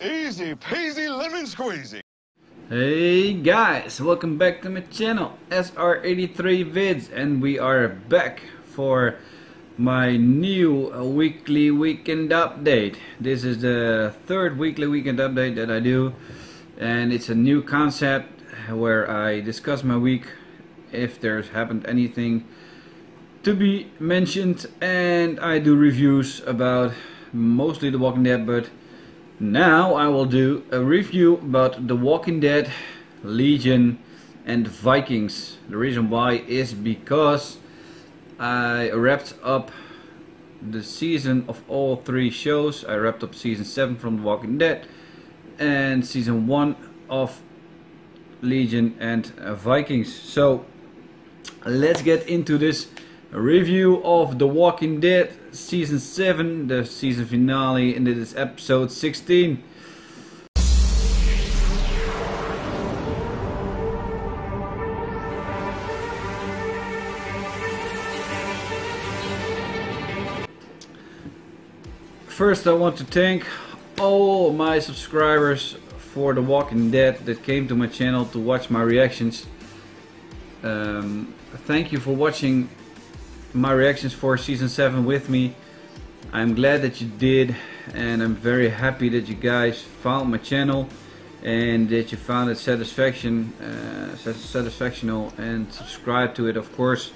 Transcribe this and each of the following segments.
Easy peasy lemon squeezy. Hey guys, welcome back to my channel SR83 Vids, and we are back for my new weekly weekend update. This is the third weekly weekend update that I do, and it's a new concept where I discuss my week, if there's happened anything to be mentioned, and I do reviews about mostly The Walking Dead, but now I will do a review about The Walking Dead, Legion and Vikings. The reason why is because I wrapped up the season of all three shows. I wrapped up season 7 from The Walking Dead and season 1 of Legion and Vikings. So let's get into this review of The Walking Dead season 7, the season finale, and this is episode 16. First, I want to thank all my subscribers for The Walking Dead that came to my channel to watch my reactions. Thank you for watching my reactions for season 7 with me. I'm glad that you did, and I'm very happy that you guys found my channel and that you found it satisfactional and subscribed to it. Of course,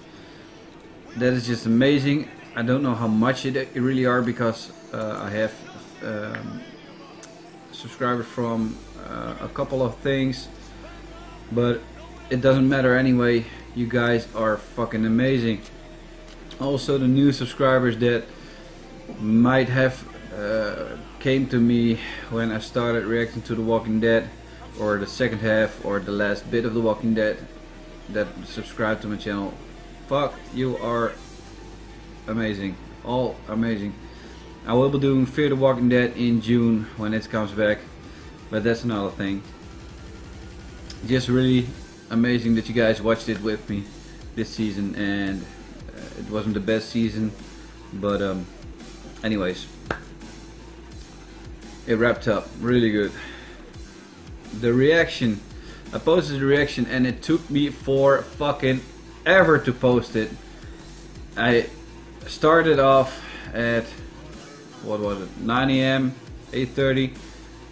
that is just amazing. I don't know how much it really are, because I have subscribers from a couple of things, but it doesn't matter anyway. You guys are fucking amazing. Also, the new subscribers that might have came to me when I started reacting to The Walking Dead, or the second half or the last bit of The Walking Dead, that subscribed to my channel, fuck, you are amazing, all amazing. I will be doing Fear the Walking Dead in June when it comes back, but that's another thing. Just really amazing that you guys watched it with me this season, and it wasn't the best season, but anyways, it wrapped up really good. The reaction, I posted the reaction and it took me for fucking ever to post it. I started off at, what was it, 9 AM, 8:30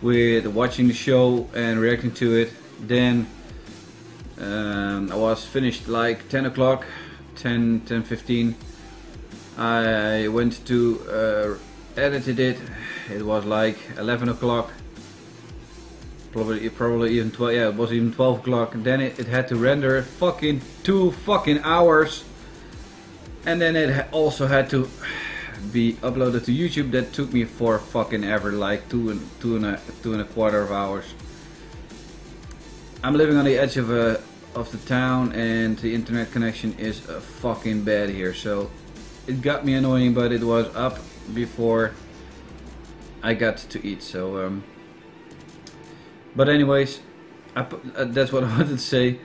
with watching the show and reacting to it. Then I was finished like 10 o'clock, 10:15. I went to edited it. It was like 11 o'clock, probably even 12. Yeah, it was even 12 o'clock. And then it had to render fucking 2 fucking hours, and then it also had to be uploaded to YouTube. That took me for fucking ever, like two and a quarter of hours. I'm living on the edge of the town, and the internet connection is fucking bad here, so it got me annoying, but it was up before I got to eat. So but anyways, that's what I wanted to say.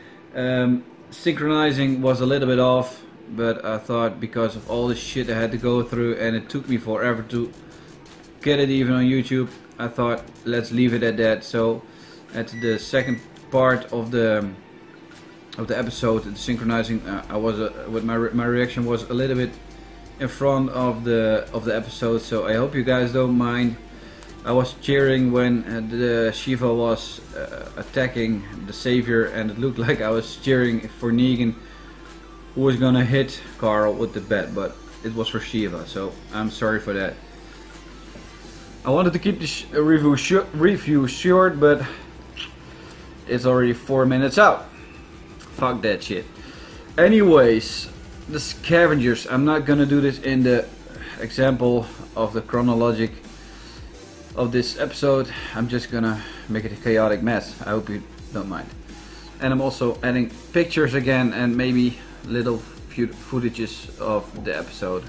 Synchronizing was a little bit off, but I thought because of all the shit I had to go through, and it took me forever to get it even on YouTube, I thought let's leave it at that. So at the second part of the episode, the synchronizing, I was with my reaction was a little bit in front of the episode, so I hope you guys don't mind. I was cheering when the Shiva was attacking the Savior, and it looked like I was cheering for Negan, who was gonna hit Carl with the bat, but it was for Shiva, so I'm sorry for that. I wanted to keep this review short, but it's already 4 minutes out. Fuck that shit. Anyways, the scavengers. I'm not gonna do this in the example of the chronologic of this episode. I'm just gonna make it a chaotic mess. I hope you don't mind. And I'm also adding pictures again, and maybe little footages of the episode.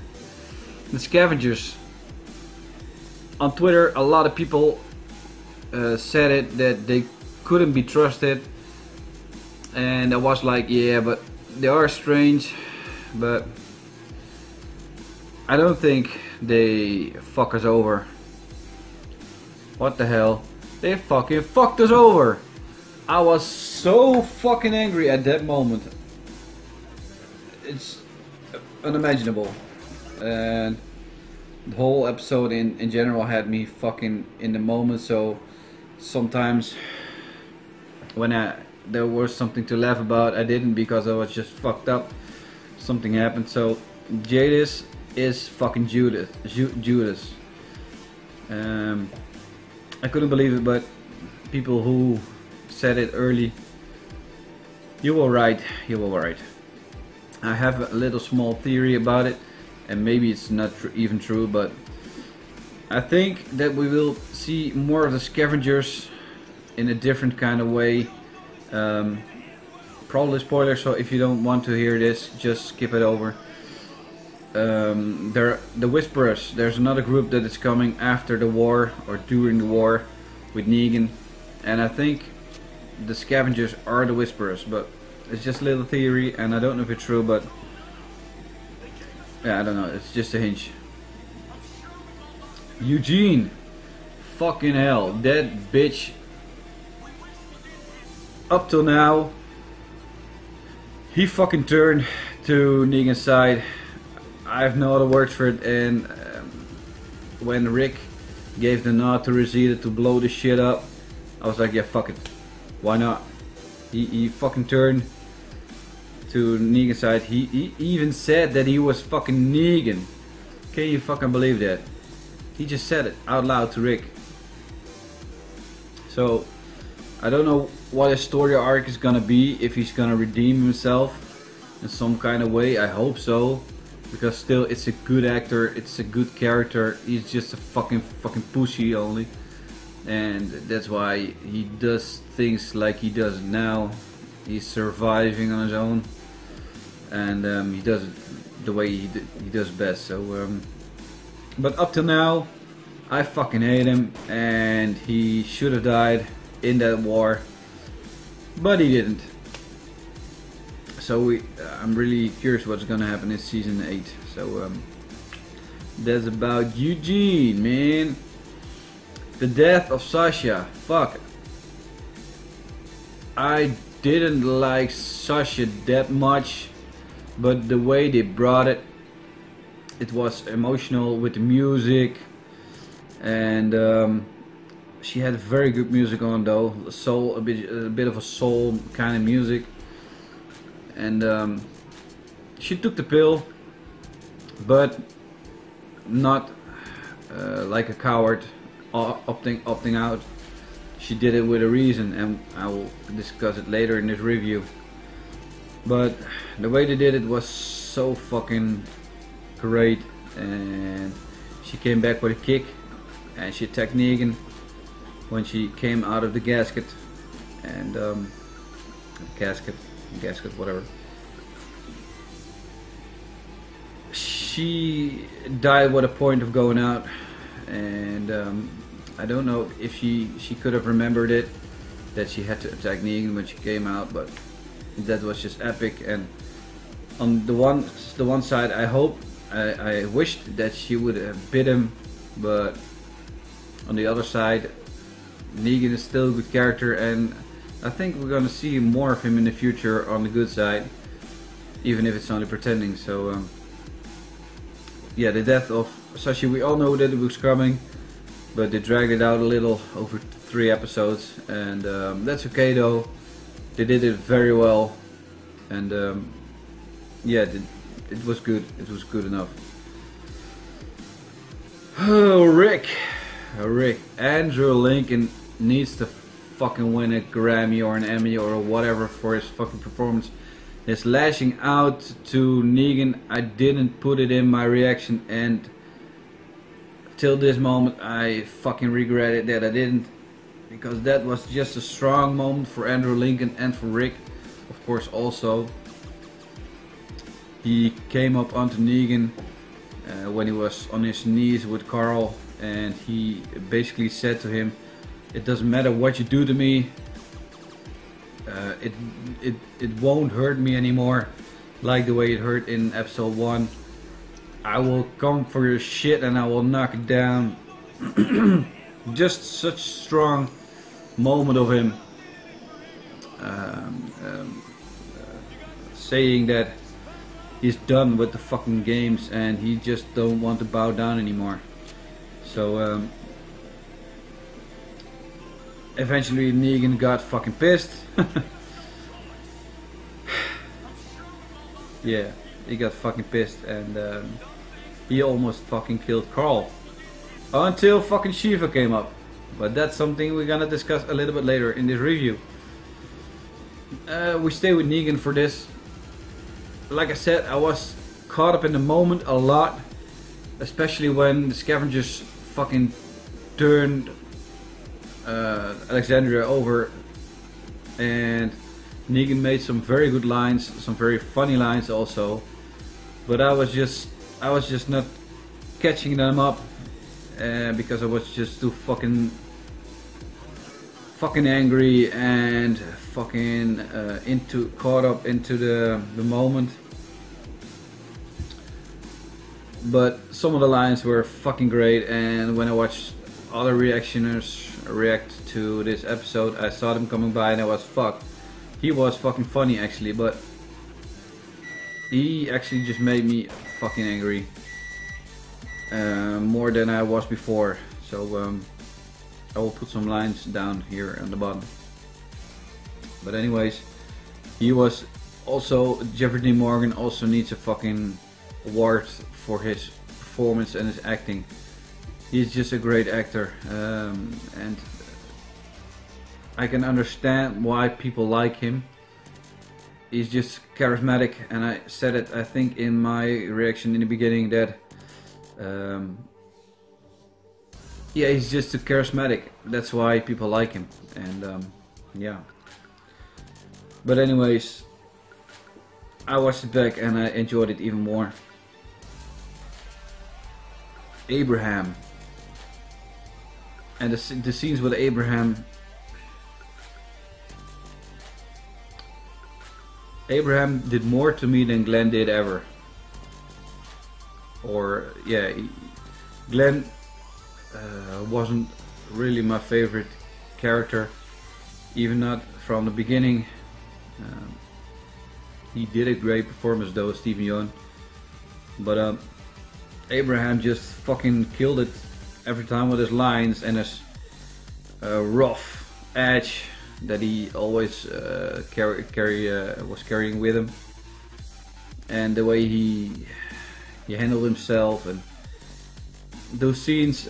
The scavengers. On Twitter, a lot of people said it, that they couldn't be trusted, and I was like, yeah, but they are strange, but I don't think they fuck us over. What the hell? They fucking fucked us over. I was so fucking angry at that moment. It's unimaginable. And the whole episode in general had me fucking in the moment, so sometimes when there was something to laugh about, I didn't, because I was just fucked up. Something happened. So Jadis is fucking Judas. Judas. I couldn't believe it, but people who said it early, you were right. You were right. I have a little small theory about it, and maybe it's not even true, but I think that we will see more of the scavengers in a different kind of way. Probably spoilers, so if you don't want to hear this, just skip it over. The Whisperers, there's another group that is coming after the war or during the war with Negan, and I think the scavengers are the Whisperers, but it's just a little theory and I don't know if it's true, but yeah, I don't know, it's just a hinge. Eugene, fucking hell, that bitch. Up till now, he fucking turned to Negan's side. I have no other words for it, and when Rick gave the nod to Rosita to blow the shit up, I was like, yeah, fuck it, why not? He fucking turned to Negan's side. He even said that he was fucking Negan. Can you fucking believe that? He just said it out loud to Rick. So I don't know what his story arc is gonna be, if he's gonna redeem himself in some kind of way. I hope so, because still it's a good actor, it's a good character. He's just a fucking pussy only, and that's why he does things like he does now. He's surviving on his own, and he does it the way he does best. So but up till now, I fucking hate him, and he should have died in that war, but he didn't. So I'm really curious what's gonna happen in season 8. So that's about Eugene, man. The death of Sasha. Fuck. I didn't like Sasha that much, but the way they brought it, it was emotional with the music, and she had very good music on though, soul, a bit of a soul kind of music, and she took the pill, but not like a coward, opting out. She did it with a reason, and I will discuss it later in this review. But the way they did it was so fucking great, and she came back with a kick, and she attacked Negan when she came out of the gasket, and gasket, whatever. She died with a point of going out, and I don't know if she could have remembered it, that she had to attack Negan when she came out, but that was just epic. And on the one side, I wished that she would have bit him, but on the other side, Negan is still a good character, and I think we're gonna see more of him in the future on the good side, even if it's only pretending. So yeah, the death of Sashi, we all know that it was coming, but they dragged it out a little over 3 episodes, and that's okay though. They did it very well, and yeah, it was good. It was good enough. Oh, Rick, Andrew Lincoln needs to fucking win a Grammy or an Emmy or whatever for his fucking performance. His lashing out to Negan, I didn't put it in my reaction, and till this moment I fucking regretted that I didn't, because that was just a strong moment for Andrew Lincoln and for Rick, of course. Also, he came up onto Negan when he was on his knees with Carl, and he basically said to him, "It doesn't matter what you do to me, it won't hurt me anymore like the way it hurt in episode 1. I will come for your shit and I will knock it down." Just such strong moment of him saying that he's done with the fucking games and he just don't want to bow down anymore. So eventually Negan got fucking pissed. Yeah, he got fucking pissed and he almost fucking killed Carl. Until fucking Shiva came up. But that's something we're gonna discuss a little bit later in this review. We stay with Negan for this. Like I said, I was caught up in the moment a lot. Especially when the scavengers fucking turned Alexandria over. And Negan made some very good lines, some very funny lines also. But I was just not catching them up. Because I was just too fucking angry and fucking caught up into the moment. But some of the lines were fucking great, and when I watched other reactioners react to this episode, I saw them coming by and I was fucked. He was fucking funny actually, but he actually just made me fucking angry. More than I was before. So I will put some lines down here on the bottom. But anyways, he was also, Jeffrey Dean Morgan also needs a fucking award for his performance and his acting. He's just a great actor, and I can understand why people like him. He's just charismatic, and I said it I think in my reaction in the beginning that yeah, he's just too charismatic. That's why people like him, and yeah. But anyways, I watched it back and I enjoyed it even more. Abraham and the scenes with Abraham. Abraham did more to me than Glenn did ever. Or yeah, Glenn wasn't really my favorite character, even not from the beginning. He did a great performance though, Steven Yeun, but Abraham just fucking killed it every time with his lines and his rough edge that he always was carrying with him, and the way he handled himself, and those scenes.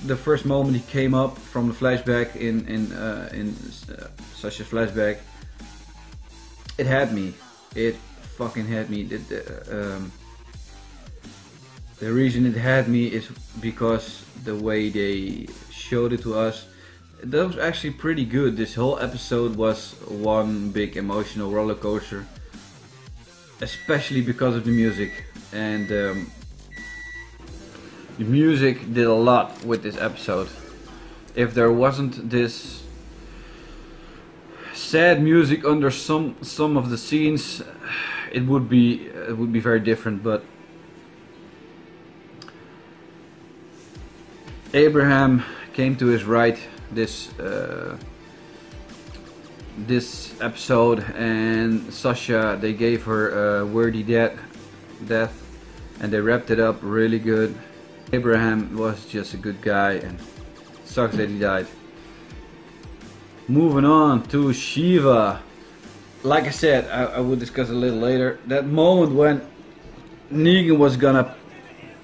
The first moment he came up from the flashback in Sasha's flashback, it had me. It fucking had me. The reason it had me is because the way they showed it to us. That was actually pretty good. This whole episode was one big emotional roller coaster, especially because of the music. And the music did a lot with this episode. If there wasn't this sad music under some of the scenes, it would be very different. But Abraham came to his right this episode, and Sasha, they gave her a worthy death, and they wrapped it up really good. Abraham was just a good guy, and sucks that he died. Moving on to Shiva. Like I said, I will discuss a little later. That moment when Negan was gonna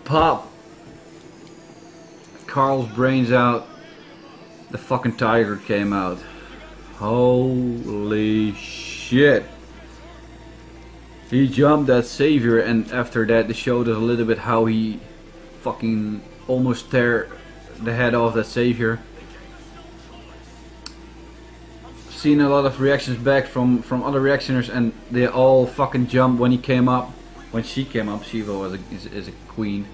pop Carl's brains out, the fucking tiger came out. Holy shit. He jumped that savior, and after that they showed us a little bit how he fucking almost tear the head off that savior. Seen a lot of reactions back from other reactioners, and they all fucking jumped when he came up. When she came up, Shiva is a queen.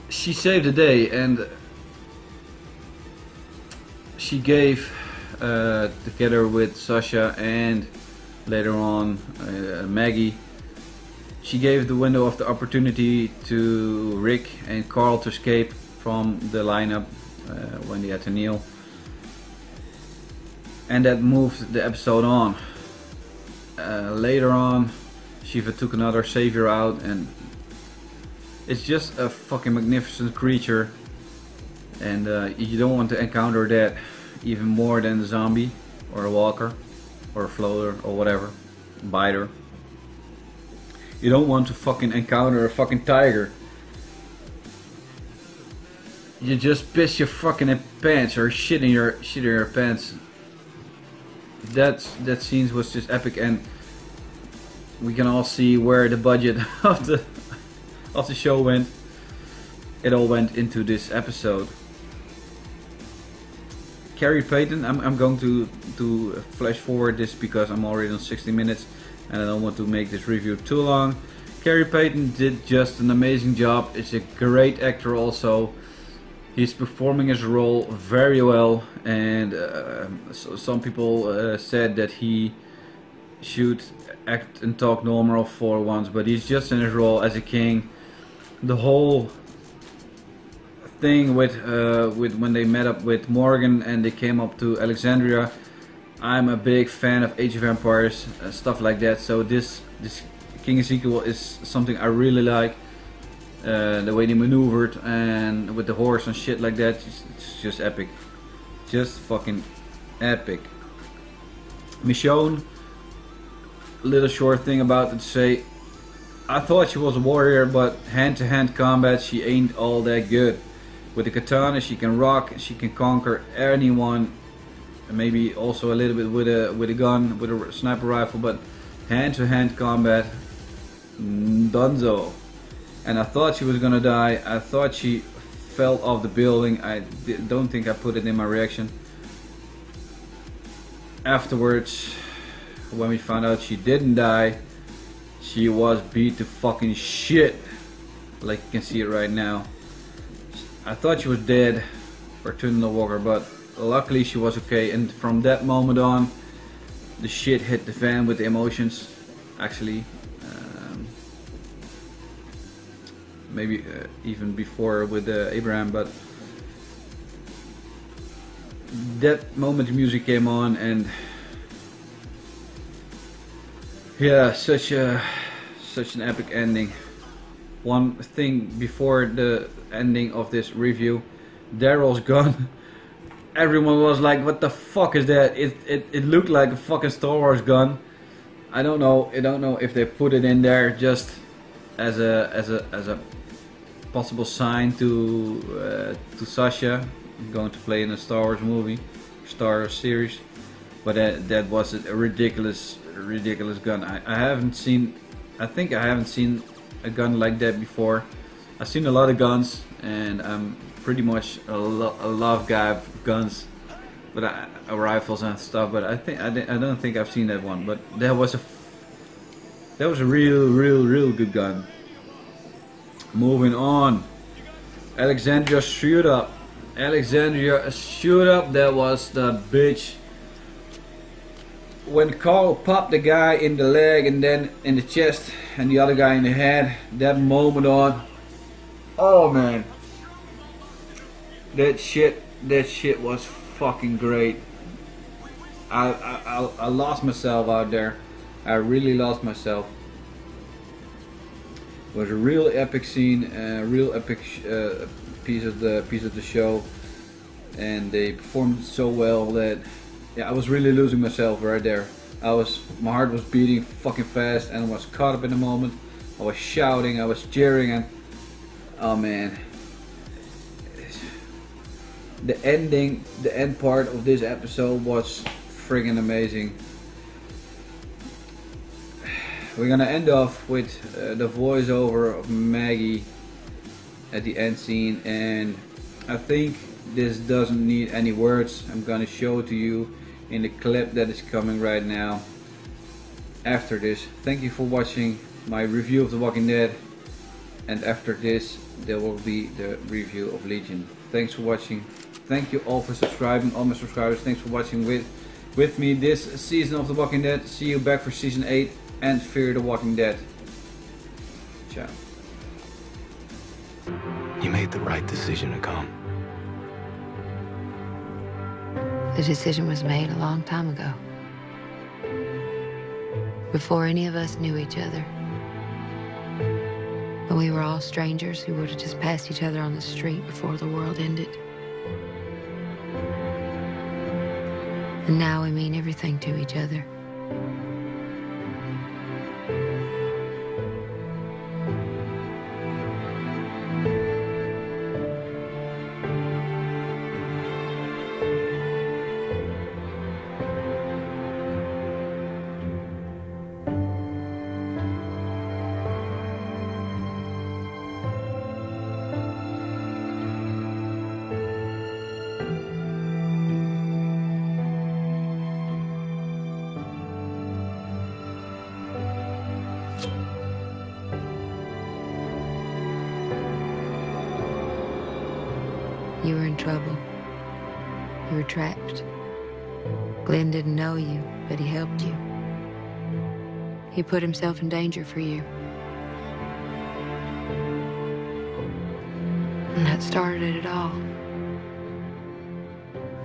She saved the day, and she gave, together with Sasha and later on Maggie, she gave the window of the opportunity to Rick and Carl to escape from the lineup when they had to kneel. and that moved the episode on. Later on, Shiva took another savior out, and it's just a fucking magnificent creature, and you don't want to encounter that even more than a zombie or a walker or a floater or whatever, biter. You don't want to fucking encounter a fucking tiger. You just piss your fucking pants or shit in your pants. That scene was just epic, and we can all see where the budget of the show went. It all went into this episode. Carrie Payton, I'm going to flash forward this because I'm already on 60 minutes and I don't want to make this review too long. Carrie Payton did just an amazing job. It's a great actor also. He's performing his role very well, and so some people said that he should act and talk normal for once, but he's just in his role as a king. The whole thing with when they met up with Morgan and they came up to Alexandria, I'm a big fan of Age of Empires, stuff like that. So this King Ezekiel is something I really like. The way they maneuvered and with the horse and shit like that, it's just epic. Just fucking epic. Michonne, little short thing about it to say. I thought she was a warrior, but hand-to-hand combat she ain't all that good. With the katana she can rock, she can conquer anyone. Maybe also a little bit with a gun, with a sniper rifle, but hand-to-hand combat, dunzo. And I thought she was gonna die. I thought she fell off the building. I don't think I put it in my reaction. Afterwards, when we found out she didn't die, she was beat to fucking shit. Like you can see it right now. I thought she was dead or turned into a walker, but luckily she was okay. And from that moment on, the shit hit the fan with the emotions. Actually. Maybe even before with Abraham, but that moment the music came on, and yeah, such an epic ending. One thing before the ending of this review, Daryl's gun. Everyone was like, "What the fuck is that?" It looked like a fucking Star Wars gun. I don't know if they put it in there just as a possible sign to Sasha going to play in a Star Wars movie, Star Wars series, but that was a ridiculous gun. I think I haven't seen a gun like that before. I've seen a lot of guns, and I'm pretty much a love guy of guns, but rifles and stuff. But I don't think I've seen that one. But that was a real good gun. Moving on, Alexandria shoot up. That was the bitch. When Carl popped the guy in the leg and then in the chest and the other guy in the head, that moment on, oh man, that shit was fucking great. I lost myself out there. I really lost myself. It was a real epic scene, a real epic piece of the show, and they performed so well that yeah, I was really losing myself right there. My heart was beating fucking fast, and I was caught up in the moment. I was shouting, I was cheering, and oh man, the end part of this episode was friggin' amazing. We're gonna end off with the voiceover of Maggie at the end scene, and I think this doesn't need any words. I'm gonna show it to you in the clip that is coming right now after this. Thank you for watching my review of The Walking Dead, and after this there will be the review of Legion. Thanks for watching. Thank you all for subscribing, all my subscribers. Thanks for watching with me this season of The Walking Dead. See you back for season 8 and Fear the Walking Dead. Ciao. You made the right decision to come. The decision was made a long time ago, before any of us knew each other. When we were all strangers who would have just passed each other on the street before the world ended. And now we mean everything to each other. You were in trouble. You were trapped. Glenn didn't know you, but he helped you. He put himself in danger for you. And that started it all.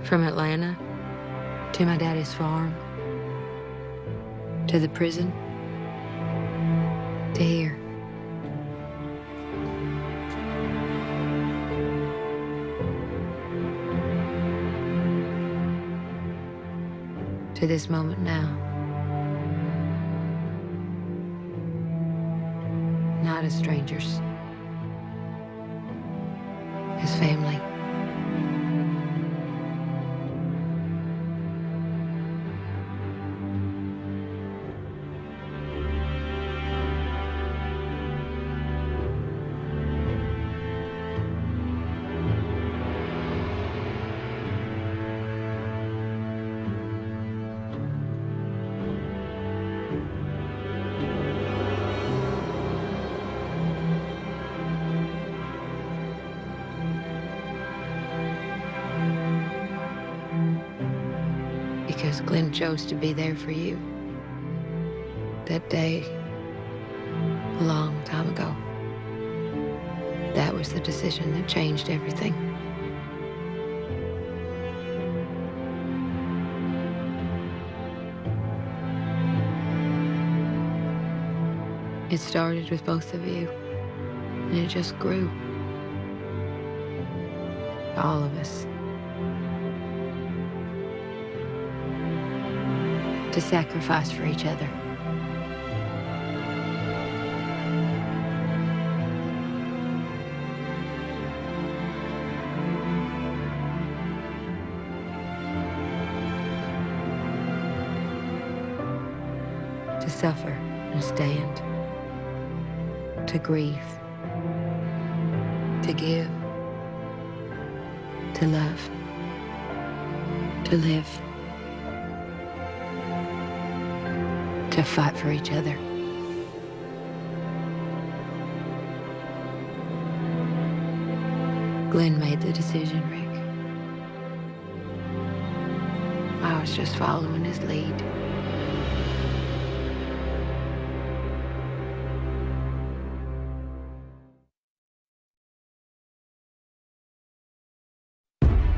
From Atlanta to my daddy's farm, to the prison, to here. To this moment now. Not as strangers, as family. Because Glenn chose to be there for you. That day, a long time ago. That was the decision that changed everything. It started with both of you, and it just grew. All of us. To sacrifice for each other. To suffer and stand. To grieve. To give. To love. To live. To fight for each other. Glenn made the decision, Rick. I was just following his lead.